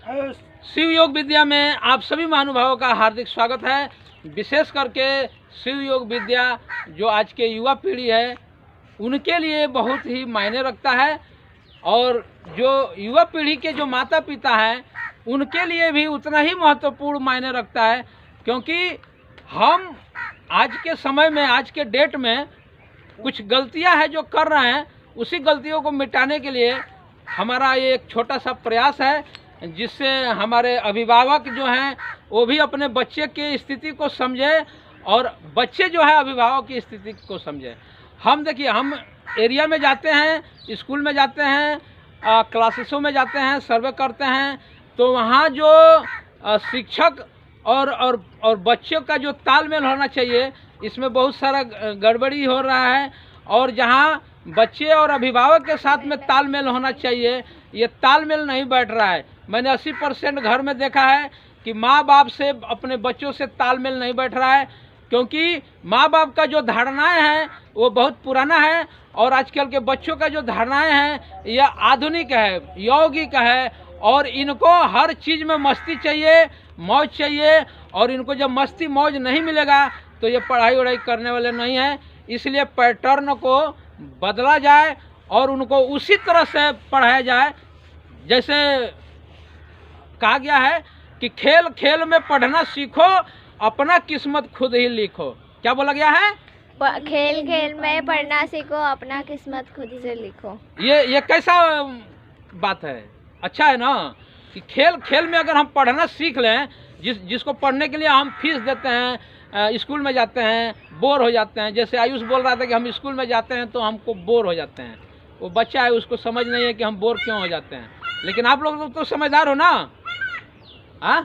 शिव योग विद्या में आप सभी महानुभावों का हार्दिक स्वागत है। विशेष करके शिव योग विद्या जो आज के युवा पीढ़ी है उनके लिए बहुत ही मायने रखता है, और जो युवा पीढ़ी के जो माता पिता हैं उनके लिए भी उतना ही महत्वपूर्ण मायने रखता है, क्योंकि हम आज के समय में, आज के डेट में कुछ गलतियां हैं जो कर रहे हैं, उसी गलतियों को मिटाने के लिए हमारा ये एक छोटा सा प्रयास है, जिससे हमारे अभिभावक जो हैं वो भी अपने बच्चे की स्थिति को समझे और बच्चे जो है अभिभावक की स्थिति को समझे। हम देखिए, हम एरिया में जाते हैं, स्कूल में जाते हैं, क्लासेसों में जाते हैं, सर्वे करते हैं, तो वहाँ जो शिक्षक और बच्चों का जो तालमेल होना चाहिए, इसमें बहुत सारा गड़बड़ी हो रहा है। और जहाँ बच्चे और अभिभावक के साथ में तालमेल होना चाहिए, ये तालमेल नहीं बैठ रहा है। मैंने 80% घर में देखा है कि माँ बाप से अपने बच्चों से तालमेल नहीं बैठ रहा है, क्योंकि माँ बाप का जो धारणाएं हैं वो बहुत पुराना है, और आजकल के बच्चों का जो धारणाएं हैं यह आधुनिक है, यौगिक है, और इनको हर चीज़ में मस्ती चाहिए, मौज चाहिए, और इनको जब मस्ती मौज नहीं मिलेगा तो ये पढ़ाई वढ़ाई करने वाले नहीं हैं। इसलिए पैटर्न को बदला जाए और उनको उसी तरह से पढ़ाया जाए जैसे कहा गया है कि खेल खेल में पढ़ना सीखो, अपना किस्मत खुद ही लिखो। क्या बोला गया है? खेल खेल में पढ़ना सीखो, अपना किस्मत खुद से लिखो। ये कैसा बात है? अच्छा है ना कि खेल खेल में अगर हम पढ़ना सीख लें, जिसको पढ़ने के लिए हम फीस देते हैं, स्कूल में जाते हैं, बोर हो जाते हैं। जैसे आयुष बोल रहा था कि हम स्कूल में जाते हैं तो हमको बोर हो जाते हैं। वो बच्चा है, उसको समझ नहीं है कि हम बोर क्यों हो जाते हैं, लेकिन आप लोग तो समझदार हो ना। हाँ,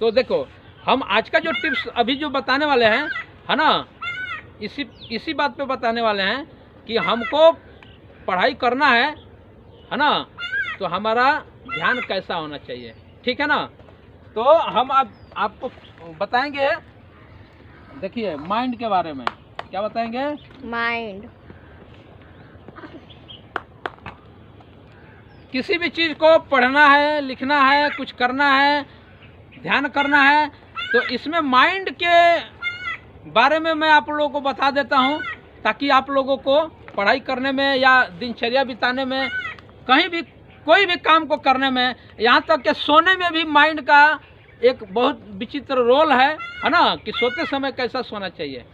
तो देखो, हम आज का जो टिप्स अभी जो बताने वाले हैं, है ना, इसी बात पे बताने वाले हैं कि हमको पढ़ाई करना है ना, तो हमारा ध्यान कैसा होना चाहिए, ठीक है ना। तो हम आपको बताएंगे, देखिए, माइंड के बारे में। क्या बताएंगे? माइंड। किसी भी चीज़ को पढ़ना है, लिखना है, कुछ करना है, ध्यान करना है, तो इसमें माइंड के बारे में मैं आप लोगों को बता देता हूँ, ताकि आप लोगों को पढ़ाई करने में या दिनचर्या बिताने में, कहीं भी कोई भी काम को करने में, यहाँ तक कि सोने में भी माइंड का एक बहुत विचित्र रोल है ना, कि सोते समय कैसा सोना चाहिए,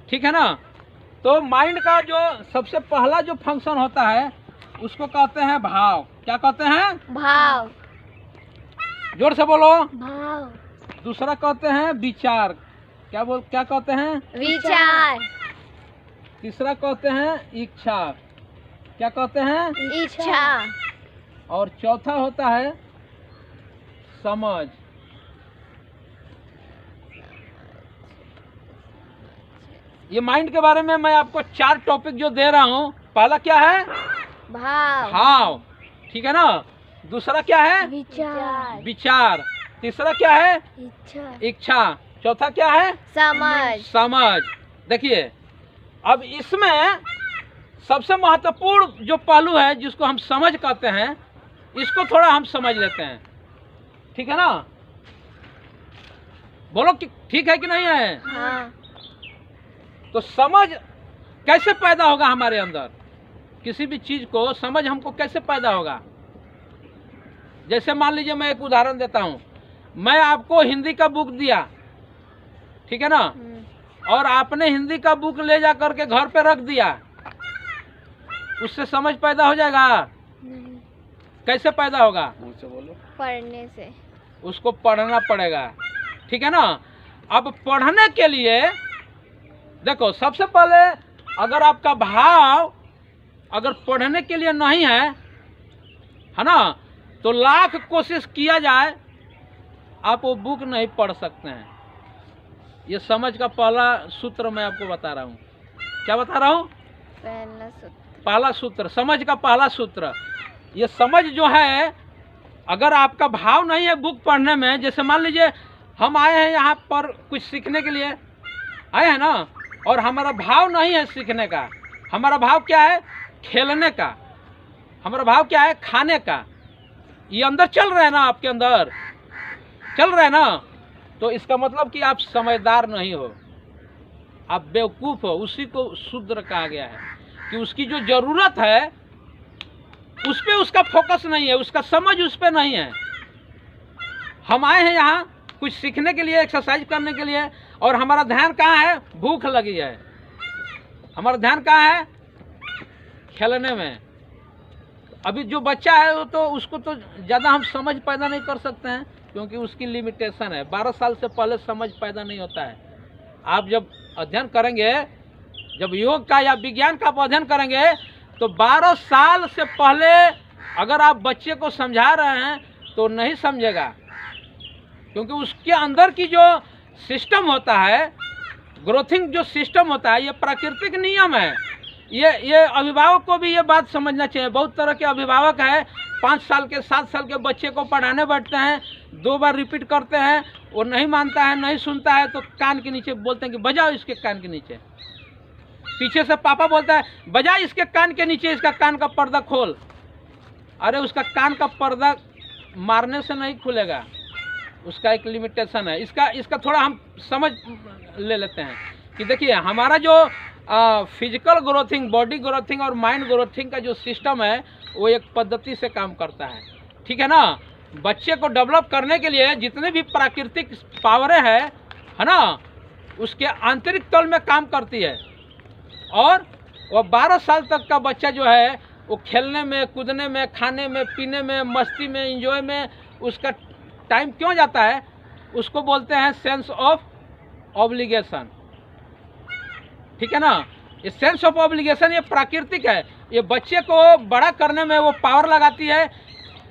ठीक है ना। तो माइंड का जो सबसे पहला जो फंक्शन होता है उसको कहते हैं भाव। क्या कहते हैं? भाव। जोर से बोलो। भाव। दूसरा कहते हैं विचार। क्या कहते हैं? विचार। तीसरा कहते हैं इच्छा। क्या कहते हैं? इच्छा। और चौथा होता है समझ। ये माइंड के बारे में मैं आपको 4 टॉपिक जो दे रहा हूँ। पहला क्या है? भाव, ठीक है ना। दूसरा क्या है? विचार। तीसरा क्या है? इच्छा। चौथा क्या है? समझ। देखिए, अब इसमें सबसे महत्वपूर्ण जो पहलू है, जिसको हम समझ कहते हैं, इसको थोड़ा हम समझ लेते हैं, ठीक है ना। बोलो कि ठीक है कि नहीं है? हाँ। तो समझ कैसे पैदा होगा हमारे अंदर? किसी भी चीज को समझ हमको कैसे पैदा होगा? जैसे मान लीजिए, मैं एक उदाहरण देता हूँ। मैं आपको हिंदी का बुक दिया, ठीक है ना, और आपने हिंदी का बुक ले जा करके घर पे रख दिया, उससे समझ पैदा हो जाएगा? नहीं। कैसे पैदा होगा? बोलो। पढ़ने से। उसको पढ़ना पड़ेगा, ठीक है ना। अब पढ़ने के लिए देखो, सबसे पहले अगर आपका भाव अगर पढ़ने के लिए नहीं है ना, तो लाख कोशिश किया जाए, आप वो बुक नहीं पढ़ सकते हैं। ये समझ का पहला सूत्र मैं आपको बता रहा हूँ। क्या बता रहा हूँ? पहला सूत्र, समझ का पहला सूत्र। ये समझ जो है, अगर आपका भाव नहीं है बुक पढ़ने में, जैसे मान लीजिए हम आए हैं यहाँ पर कुछ सीखने के लिए आए हैं ना, और हमारा भाव नहीं है सीखने का। हमारा भाव क्या है? खेलने का। हमारा भाव क्या है? खाने का। ये अंदर चल रहा है ना, आपके अंदर चल रहा है ना, तो इसका मतलब कि आप समझदार नहीं हो, आप बेवकूफ़ हो। उसी को शूद्र कहा गया है कि उसकी जो ज़रूरत है उस पर उसका फोकस नहीं है, उसका समझ उस पर नहीं है। हम आए हैं यहाँ कुछ सीखने के लिए, एक्सरसाइज करने के लिए, और हमारा ध्यान कहाँ है? भूख लगी है। हमारा ध्यान कहाँ है? खेलने में। अभी जो बच्चा है वो तो उसको तो ज़्यादा हम समझ पैदा नहीं कर सकते हैं, क्योंकि उसकी लिमिटेशन है। 12 साल से पहले समझ पैदा नहीं होता है। आप जब अध्ययन करेंगे, जब योग का या विज्ञान का आप अध्ययन करेंगे, तो 12 साल से पहले अगर आप बच्चे को समझा रहे हैं तो नहीं समझेगा, क्योंकि उसके अंदर की जो सिस्टम होता है, ग्रोथिंग जो सिस्टम होता है, ये प्राकृतिक नियम है। ये अभिभावक को भी ये बात समझना चाहिए। बहुत तरह के अभिभावक हैं, 5 साल के 7 साल के बच्चे को पढ़ाने बैठते हैं, 2 बार रिपीट करते हैं, वो नहीं मानता है, नहीं सुनता है, तो कान के नीचे बोलते हैं कि बजाओ इसके कान के नीचे। पीछे से पापा बोलता है बजा इसके कान के नीचे, इसका कान का पर्दा खोल। अरे उसका कान का पर्दा मारने से नहीं खुलेगा, उसका एक लिमिटेशन है। इसका थोड़ा हम समझ ले लेते हैं कि देखिए, हमारा जो फिजिकल ग्रोथिंग, बॉडी ग्रोथिंग और माइंड ग्रोथिंग का जो सिस्टम है, वो एक पद्धति से काम करता है, ठीक है ना। बच्चे को डेवलप करने के लिए जितने भी प्राकृतिक पावरें हैं, है ना, उसके आंतरिक तल में काम करती है। और वो 12 साल तक का बच्चा जो है, वो खेलने में, कूदने में, खाने में, पीने में, मस्ती में, इंजॉय में उसका टाइम क्यों जाता है? उसको बोलते हैं सेंस ऑफ ऑब्लिगेशन, ठीक है ना। ये सेंस ऑफ ऑब्लिगेशन ये प्राकृतिक है। ये बच्चे को बड़ा करने में वो पावर लगाती है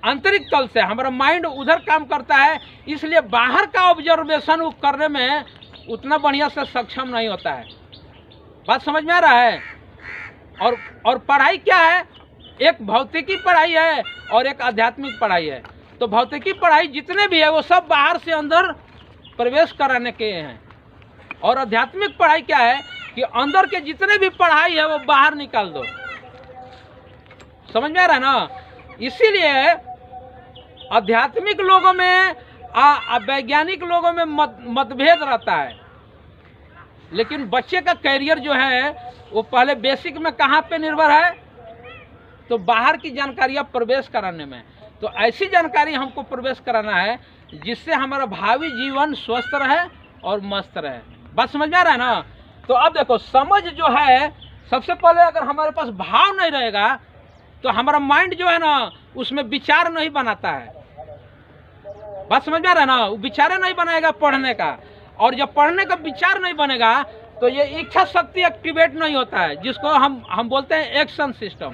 आंतरिक तल से। हमारा माइंड उधर काम करता है, इसलिए बाहर का ऑब्जर्वेशन वो करने में उतना बढ़िया से सक्षम नहीं होता है। बात समझ में आ रहा है? और पढ़ाई क्या है? एक भौतिकी पढ़ाई है और एक आध्यात्मिक पढ़ाई है। तो भौतिकी पढ़ाई जितने भी है वो सब बाहर से अंदर प्रवेश कराने के हैं, और आध्यात्मिक पढ़ाई क्या है कि अंदर के जितने भी पढ़ाई है वो बाहर निकाल दो। समझ में आ रहा है ना? इसीलिए आध्यात्मिक लोगों में वैज्ञानिक लोगों में मतभेद रहता है। लेकिन बच्चे का कैरियर जो है वो पहले बेसिक में कहाँ पे निर्भर है? तो बाहर की जानकारियाँ प्रवेश कराने में। तो ऐसी जानकारी हमको प्रवेश कराना है जिससे हमारा भावी जीवन स्वस्थ रहे और मस्त रहे। बात समझ में आ रहा है ना? तो अब देखो, समझ जो है, सबसे पहले अगर हमारे पास भाव नहीं रहेगा तो हमारा माइंड जो है ना, उसमें विचार नहीं बनाता है। बात समझ में आ रहा है ना? वो विचार नहीं बनाएगा पढ़ने का, और जब पढ़ने का विचार नहीं बनेगा तो ये इच्छा शक्ति एक्टिवेट नहीं होता है, जिसको हम बोलते हैं एक्शन सिस्टम।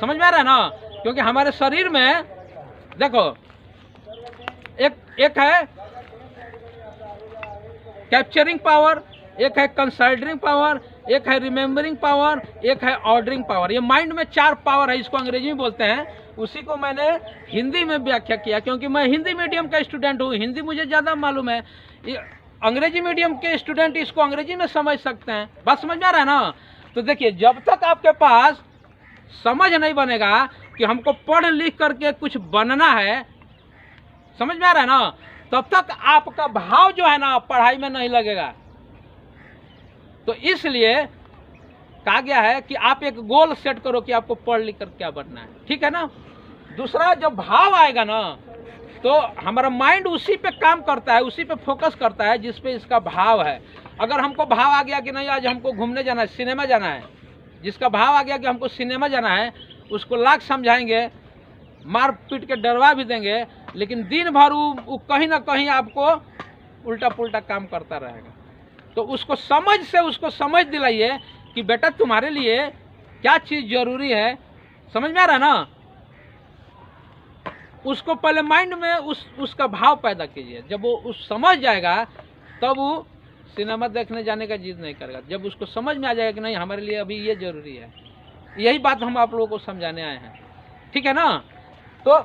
समझ में आ रहा है ना? क्योंकि हमारे शरीर में देखो, एक है कैप्चरिंग पावर, एक है कंसाइडरिंग पावर, एक है रिमेम्बरिंग पावर, एक है ऑर्डरिंग पावर। ये माइंड में 4 पावर है, इसको अंग्रेजी में बोलते हैं। उसी को मैंने हिंदी में व्याख्या किया, क्योंकि मैं हिंदी मीडियम का स्टूडेंट हूँ, हिंदी मुझे ज़्यादा मालूम है। अंग्रेजी मीडियम के स्टूडेंट इसको अंग्रेजी में समझ सकते हैं। बात समझ में आ रहा है ना? तो देखिए, जब तक आपके पास समझ नहीं बनेगा कि हमको पढ़ लिख करके कुछ बनना है, समझ में आ रहा है ना, तब तक आपका भाव जो है ना पढ़ाई में नहीं लगेगा। तो इसलिए कहा गया है कि आप एक गोल सेट करो कि आपको पढ़ लिख कर क्या बनना है, ठीक है ना। दूसरा, जब भाव आएगा ना तो हमारा माइंड उसी पे काम करता है, उसी पे फोकस करता है जिस पे इसका भाव है। अगर हमको भाव आ गया कि नहीं आज हमको घूमने जाना है, सिनेमा जाना है, जिसका भाव आ गया कि हमको सिनेमा जाना है, उसको लाख समझाएंगे, मार पीट के डरवा भी देंगे, लेकिन दिन भर वो कहीं ना कहीं आपको उल्टा पुल्टा काम करता रहेगा। तो उसको समझ दिलाइए कि बेटा तुम्हारे लिए क्या चीज़ जरूरी है। समझ में आ रहा है ना? उसको पहले माइंड में उसका भाव पैदा कीजिए। जब वो उस समझ जाएगा तब वो सिनेमा देखने जाने का जिद नहीं करेगा। जब उसको समझ में आ जाएगा कि नहीं हमारे लिए अभी ये जरूरी है, यही बात हम आप लोगों को समझाने आए हैं, ठीक है ना। तो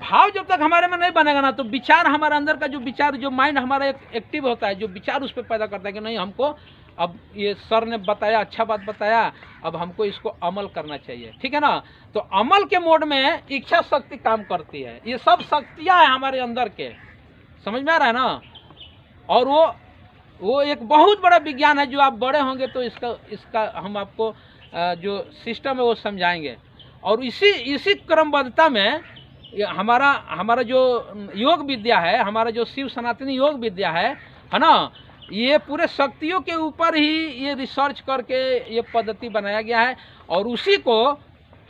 भाव जब तक हमारे में नहीं बनेगा ना, तो विचार हमारे अंदर का जो विचार, जो माइंड हमारा एक्टिव होता है, जो विचार उस पर पैदा करता है कि नहीं हमको अब ये सर ने बताया, अच्छा बात बताया, अब हमको इसको अमल करना चाहिए, ठीक है ना। तो अमल के मोड में इच्छा शक्ति काम करती है। ये सब शक्तियाँ हैं हमारे अंदर के, समझ में आ रहा है ना। और वो एक बहुत बड़ा विज्ञान है, जो आप बड़े होंगे तो इसका हम आपको जो सिस्टम है वो समझाएंगे। और इसी क्रमबद्धता में हमारा जो योग विद्या है, हमारा जो शिव सनातनी योग विद्या है ना, ये पूरे शक्तियों के ऊपर ही ये रिसर्च करके ये पद्धति बनाया गया है। और उसी को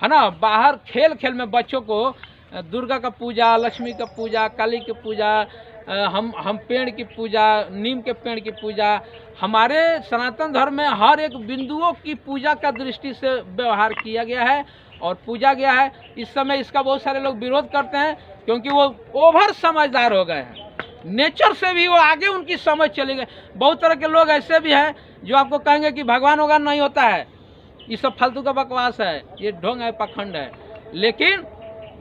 है ना बाहर खेल खेल में बच्चों को दुर्गा का पूजा, लक्ष्मी का पूजा, काली की पूजा, हम पेड़ की पूजा, नीम के पेड़ की पूजा, हमारे सनातन धर्म में हर एक बिंदुओं की पूजा का दृष्टि से व्यवहार किया गया है और पूजा गया है। इस समय इसका बहुत सारे लोग विरोध करते हैं, क्योंकि वो ओवर समझदार हो गए हैं, नेचर से भी वो आगे उनकी समझ चली गई। बहुत तरह के लोग ऐसे भी हैं जो आपको कहेंगे कि भगवान होगा, नहीं होता है, ये सब फालतू का बकवास है, ये ढोंग है, पाखंड है। लेकिन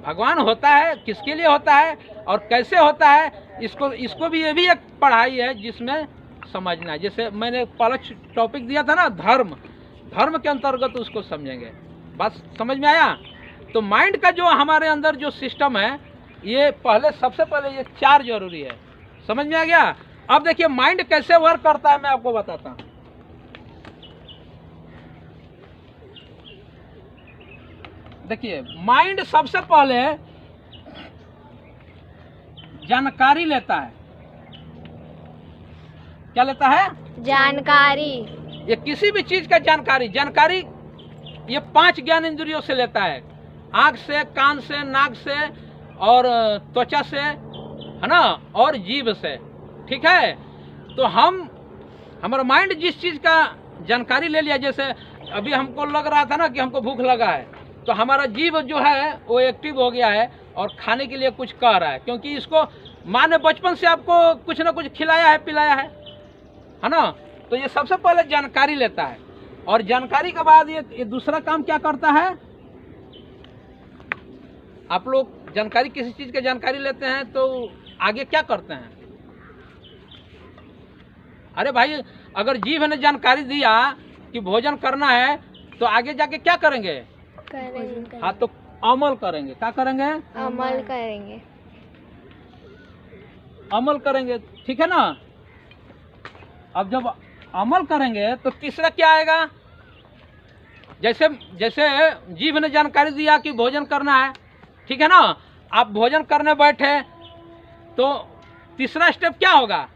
भगवान होता है, किसके लिए होता है और कैसे होता है, इसको भी ये भी एक पढ़ाई है जिसमें समझना है। जैसे मैंने पहला टॉपिक दिया था ना, धर्म के अंतर्गत उसको समझेंगे। बस समझ में आया। तो माइंड का जो हमारे अंदर जो सिस्टम है, ये सबसे पहले ये 4 जरूरी है। समझ में आ गया। अब देखिए माइंड कैसे वर्क करता है, मैं आपको बताता हूँ। देखिए माइंड सबसे पहले जानकारी लेता है। क्या लेता है? जानकारी। ये किसी भी चीज का जानकारी ये 5 ज्ञान इंद्रियों से लेता है, आँख से, कान से, नाक से और त्वचा से, है ना, और जीभ से, ठीक है। तो हमारा माइंड जिस चीज का जानकारी ले लिया, जैसे अभी हमको लग रहा था ना कि हमको भूख लगा है, तो हमारा जीभ जो है वो एक्टिव हो गया है और खाने के लिए कुछ कह रहा है, क्योंकि इसको माँ ने बचपन से आपको कुछ ना कुछ खिलाया है, पिलाया है ना। तो ये सबसे पहले जानकारी लेता है, और जानकारी के बाद ये दूसरा काम क्या करता है। आप लोग जानकारी, किसी चीज की जानकारी लेते हैं तो आगे क्या करते हैं? अरे भाई, अगर जीभ ने जानकारी दिया कि भोजन करना है, तो आगे जाके क्या करेंगे? हाँ, तो अमल करेंगे। क्या करेंगे? अमल करेंगे, ठीक है ना। अब जब अमल करेंगे तो तीसरा क्या आएगा? जैसे जीभ ने जानकारी दिया कि भोजन करना है, ठीक है ना, आप भोजन करने बैठे तो तीसरा स्टेप क्या होगा?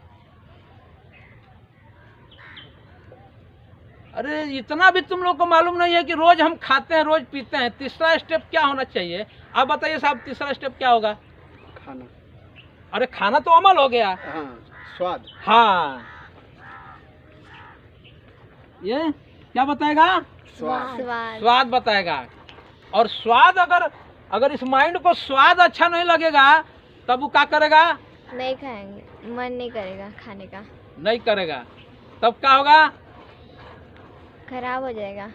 अरे इतना भी तुम लोग को मालूम नहीं है कि रोज हम खाते हैं, रोज पीते हैं। तीसरा स्टेप क्या होना चाहिए? आप बताइए साहब, तीसरा स्टेप क्या होगा? खाना। अरे खाना तो अमल हो गया। हाँ, स्वाद। हाँ, ये क्या बताएगा? स्वाद बताएगा। और स्वाद, अगर इस माइंड को स्वाद अच्छा नहीं लगेगा, तब वो क्या करेगा? नहीं खाएंगे, मन नहीं करेगा खाने का। नहीं करेगा, तब क्या होगा? खराब हो जाएगा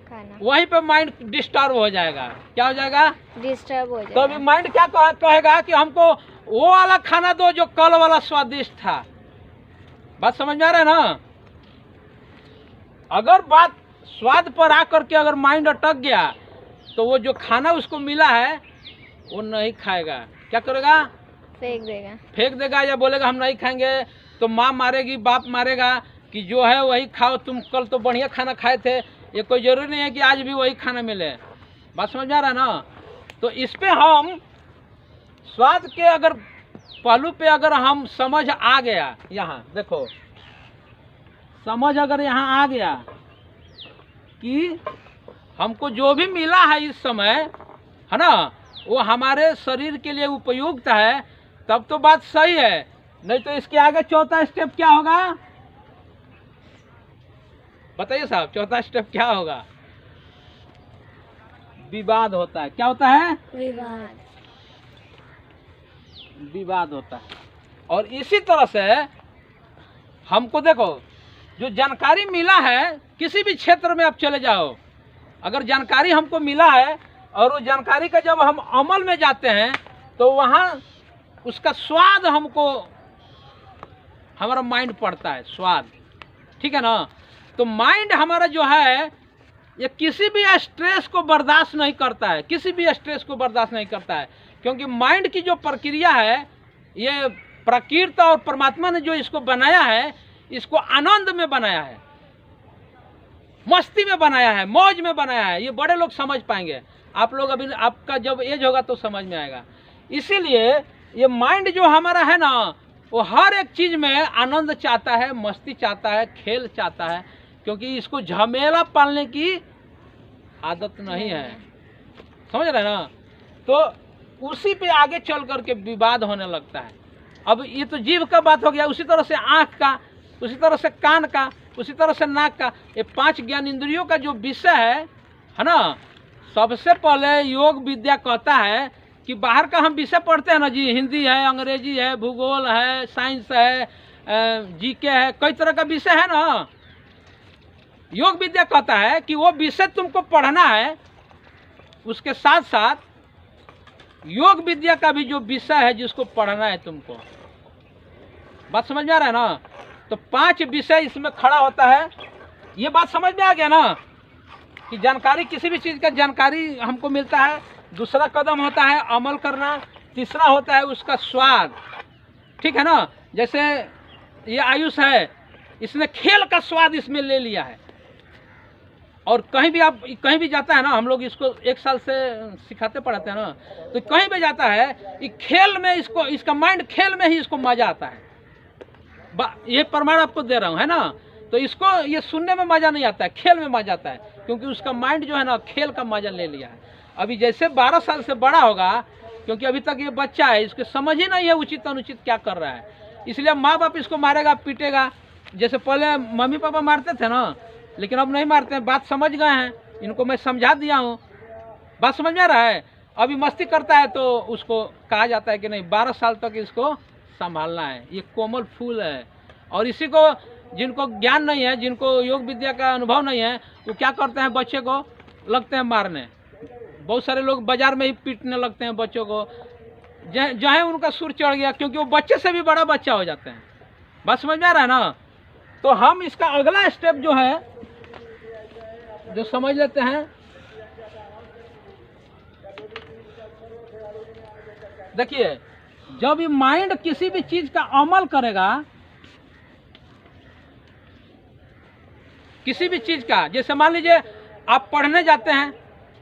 खाना। वहीं पे माइंड डिस्टर्ब हो जाएगा। क्या हो जाएगा? डिस्टर्ब हो जाएगा। तो अभी माइंड क्या कहेगा कि हमको वो वाला खाना दो जो कल वाला स्वादिष्ट था। बात समझ में आ रहा है ना। अगर बात स्वाद पर आकर के अगर माइंड अटक गया, तो वो जो खाना उसको मिला है वो नहीं खाएगा। क्या करेगा? फेंक देगा या बोलेगा हम नहीं खाएंगे। तो माँ मारेगी, बाप मारेगा कि जो है वही खाओ, तुम कल तो बढ़िया खाना खाए थे, ये कोई जरूरी नहीं है कि आज भी वही खाना मिले। बात समझ में आ रहा है ना। तो इस पे हम स्वाद के अगर पहलू पे अगर हम समझ आ गया, यहाँ देखो, समझ अगर यहाँ आ गया कि हमको जो भी मिला है इस समय, है ना, वो हमारे शरीर के लिए उपयुक्त है, तब तो बात सही है। नहीं तो इसके आगे चौथा स्टेप क्या होगा? बताइए साहब, चौथा स्टेप क्या होगा? विवाद होता है। क्या होता है? विवाद होता है। और इसी तरह से हमको देखो, जो जानकारी मिला है, किसी भी क्षेत्र में आप चले जाओ, अगर जानकारी हमको मिला है और वो जानकारी का जब हम अमल में जाते हैं, तो वहाँ उसका स्वाद हमको, हमारा माइंड पड़ता है, स्वाद, ठीक है ना। तो माइंड हमारा जो है ये किसी भी स्ट्रेस को बर्दाश्त नहीं करता है, किसी भी स्ट्रेस को बर्दाश्त नहीं करता है, क्योंकि माइंड की जो प्रक्रिया है, ये प्रकृति और परमात्मा ने जो इसको बनाया है, इसको आनंद में बनाया है, मस्ती में बनाया है, मौज में बनाया है। ये बड़े लोग समझ पाएंगे, आप लोग अभी आपका जब एज होगा तो समझ में आएगा। इसीलिए ये माइंड जो हमारा है ना, वो हर एक चीज़ में आनंद चाहता है, मस्ती चाहता है, खेल चाहता है, क्योंकि इसको झमेला पालने की आदत नहीं है, समझ रहे ना। तो उसी पे आगे चल करके विवाद होने लगता है। अब ये तो जीभ का बात हो गया, उसी तरह से आँख का, उसी तरह से कान का, उसी तरह से नाक का। ये 5 ज्ञान इंद्रियों का जो विषय है ना, सबसे पहले योग विद्या कहता है कि बाहर का हम विषय पढ़ते हैं ना जी, हिंदी है, अंग्रेजी है, भूगोल है, साइंस है, जीके है, कई तरह का विषय है ना। योग विद्या कहता है कि वो विषय तुमको पढ़ना है, उसके साथ साथ योग विद्या का भी जो विषय है जिसको पढ़ना है तुमको। बात समझ में आ रहा है ना। तो 5 विषय इसमें खड़ा होता है। ये बात समझ में आ गया ना कि जानकारी, किसी भी चीज़ का जानकारी हमको मिलता है। दूसरा कदम होता है अमल करना, तीसरा होता है उसका स्वाद, ठीक है ना। जैसे ये आयुष है, इसने खेल का स्वाद इसमें ले लिया है। और कहीं भी आप कहीं भी जाता है ना, हम लोग इसको 1 साल से सिखाते पढ़ाते हैं ना, तो कहीं भी जाता है कि खेल में इसको, इसका माइंड खेल में ही इसको मजा आता है। ये प्रमाण आपको दे रहा हूँ, है ना। तो इसको ये सुनने में मजा नहीं आता है, खेल में मजा आता है, क्योंकि उसका माइंड जो है ना खेल का मजा ले लिया है। अभी जैसे 12 साल से बड़ा होगा, क्योंकि अभी तक ये बच्चा है, इसको समझ ही नहीं है उचित अनुचित क्या कर रहा है, इसलिए माँ बाप इसको मारेगा, पीटेगा। जैसे पहले मम्मी पापा मारते थे ना, लेकिन अब नहीं मारते हैं, बात समझ गए हैं, इनको मैं समझा दिया हूँ, बात समझ में आ रहा है। अभी मस्ती करता है तो उसको कहा जाता है कि नहीं 12 साल तक इसको संभालना है, ये कोमल फूल है। और इसी को जिनको ज्ञान नहीं है, जिनको योग विद्या का अनुभव नहीं है, वो क्या करते हैं, बच्चे को लगते हैं मारने। बहुत सारे लोग बाजार में ही पीटने लगते हैं बच्चों को, जहाँ उनका सुर चढ़ गया, क्योंकि वो बच्चे से भी बड़ा बच्चा हो जाते हैं। बात समझ में आ रहा है ना। तो हम इसका अगला स्टेप जो है, जो समझ लेते हैं, देखिए जब ये माइंड किसी भी चीज का अमल करेगा, किसी भी चीज का, जैसे मान लीजिए आप पढ़ने जाते हैं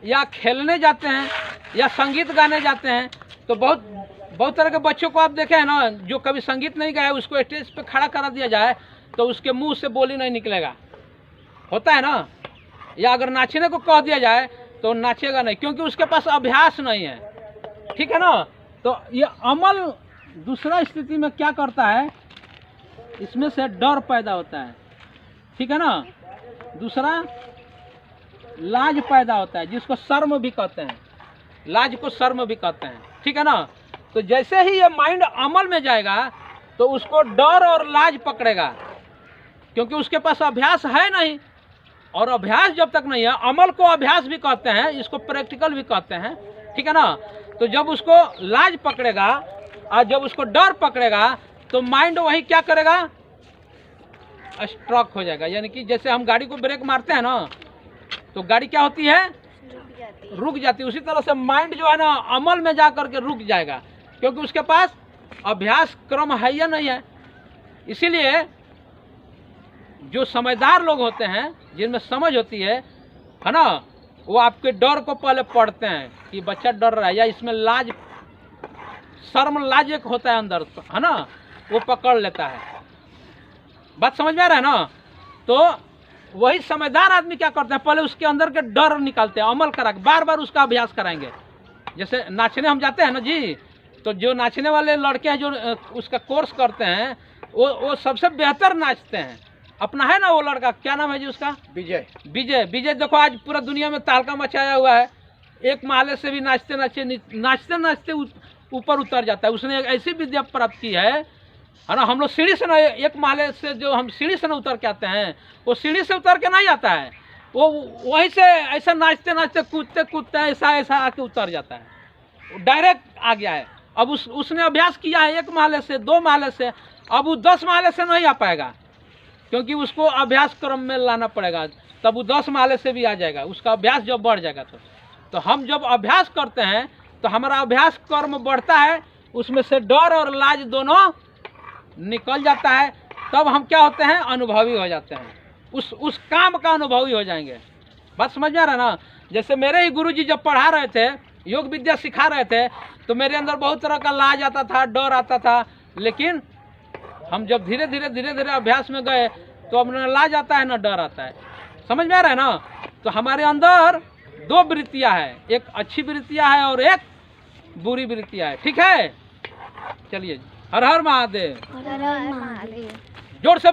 या खेलने जाते हैं या संगीत गाने जाते हैं, तो बहुत तरह के बच्चों को आप देखे हैं ना, जो कभी संगीत नहीं गाए, उसको स्टेज पे खड़ा करा दिया जाए तो उसके मुंह से बोली नहीं निकलेगा, होता है ना। या अगर नाचने को कह दिया जाए तो नाचेगा नहीं, क्योंकि उसके पास अभ्यास नहीं है, ठीक है ना। तो ये अमल दूसरा स्थिति में क्या करता है, इसमें से डर पैदा होता है, ठीक है ना। दूसरा लाज पैदा होता है, जिसको शर्म भी कहते हैं, लाज को शर्म भी कहते हैं, ठीक है ना। तो जैसे ही ये माइंड अमल में जाएगा तो उसको डर और लाज पकड़ेगा, क्योंकि उसके पास अभ्यास है नहीं। और अभ्यास जब तक नहीं है, अमल को अभ्यास भी कहते हैं, इसको प्रैक्टिकल भी कहते हैं, ठीक है ना। तो जब उसको लाज पकड़ेगा और जब उसको डर पकड़ेगा तो माइंड वही क्या करेगा, स्ट्रोक हो जाएगा। यानी कि जैसे हम गाड़ी को ब्रेक मारते हैं ना, तो गाड़ी क्या होती है, रुक जाती है। उसी तरह से माइंड जो है ना अमल में जा करके रुक जाएगा, क्योंकि उसके पास अभ्यास क्रम है या नहीं है। इसीलिए जो समझदार लोग होते हैं, जिनमें समझ होती है ना, वो आपके डर को पहले पढ़ते हैं कि बच्चा डर रहा है, या इसमें लाज, शर्म, लाज एक होता है अंदर, है ना, वो पकड़ लेता है। बात समझ में आ रहा है ना। तो वही समझदार आदमी क्या करते हैं, पहले उसके अंदर के डर निकालते हैं, अमल करा के बार बार उसका अभ्यास कराएंगे। जैसे नाचने हम जाते हैं ना जी, तो जो नाचने वाले लड़के हैं, जो उसका कोर्स करते हैं, वो सबसे बेहतर नाचते हैं। अपना है ना वो लड़का, क्या नाम है जी उसका, विजय। विजय देखो आज पूरा दुनिया में तहलका मचाया हुआ है। एक महले से भी नाचते नाचते ऊपर उतर जाता है। उसने एक ऐसी विद्या प्राप्त की है ना। हम लोग सीढ़ी से ना, एक महले से जो हम सीढ़ी से ना उतर के आते हैं, वो सीढ़ी से उतर के नहीं आता है, वो वहीं से ऐसा नाचते कूदते ऐसा आके उतर जाता है, डायरेक्ट आ गया है। अब उसने अभ्यास किया है 1 महले से, 2 महले से, अब वो 10 महले से नहीं आ पाएगा। क्योंकि उसको अभ्यास क्रम में लाना पड़ेगा, तब वो 10 माले से भी आ जाएगा, उसका अभ्यास जब बढ़ जाएगा तो हम जब अभ्यास करते हैं तो हमारा अभ्यास कर्म बढ़ता है, उसमें से डर और लाज दोनों निकल जाता है, तब हम क्या होते हैं, अनुभवी हो जाते हैं, उस काम का अनुभवी हो जाएंगे। बात समझ में आ रहा है ना। जैसे मेरे ही गुरुजी जब पढ़ा रहे थे, योग विद्या सिखा रहे थे, तो मेरे अंदर बहुत तरह का लाज आता था, डर आता था, लेकिन हम जब धीरे धीरे अभ्यास में गए तो अब न लाज आता है न डर आता है। समझ में आ रहा है ना। तो हमारे अंदर 2 वृत्तियाँ हैं, एक अच्छी वृत्तियाँ है और एक बुरी वृत्तियाँ है। ठीक है, चलिए, हर हर महादेव। हर हर महादेव। जोर से